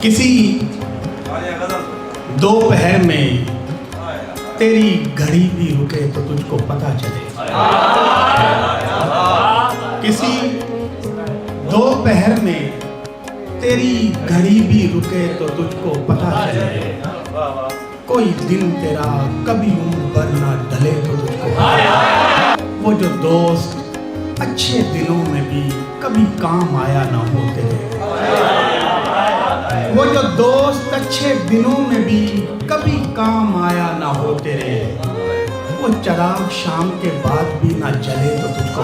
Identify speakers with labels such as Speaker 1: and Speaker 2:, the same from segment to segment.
Speaker 1: किसी दोपहर में तेरी घड़ी भी रुके तो तुझको पता चले। किसी दोपहर में तेरी घड़ी भी रुके तो तुझको पता चले। कोई दिन तेरा कभी उम्र भर ना ढले तो तुझको वो जो दोस्त अच्छे दिनों में भी कभी काम आया ना हो तेरे, वो जो दोस्त अच्छे दिनों में भी कभी काम आया ना हो तेरे, वो चिराग शाम के बाद भी ना जले तो तुझको।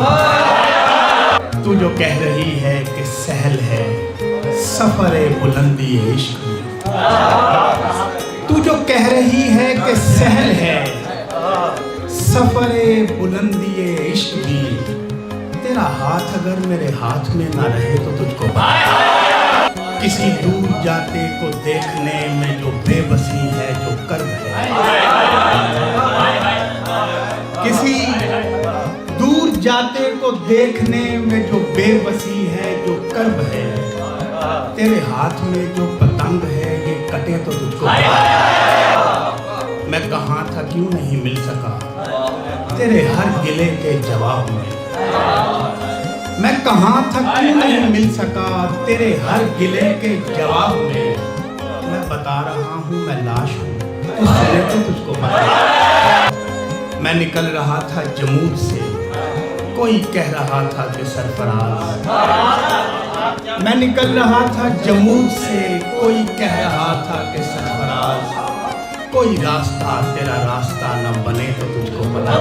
Speaker 1: तू जो कह रही है कि सहल है सफरे बुलंदी इश्क में, तू जो कह रही है कि सहल है सफरे बुलंदी इश्क भी, तेरा हाथ अगर मेरे हाथ में ना रहे तो तुझको किसी दूर जाते को देखने में जो बेबसी है जो कर्ब है, किसी दूर जाते को देखने में जो बेबसी है जो कर्ब है, तेरे हाथ में जो पतंग है ये कटे तो तुझको। मैं कहाँ था क्यों नहीं मिल सका तेरे हर गिले के जवाब में, मैं कहाँ था क्यों नहीं मिल सका तेरे हर गिले के जवाब में। मैं बता रहा हूँ मैं लाश हूँ उससे तो तुझको पता। मैं निकल रहा था जमूद से कोई कह रहा था कि सरफराज, मैं निकल रहा था जमूद से कोई कह रहा था कि सरफराज, कोई रास्ता तेरा रास्ता न बने तो तुझको पता।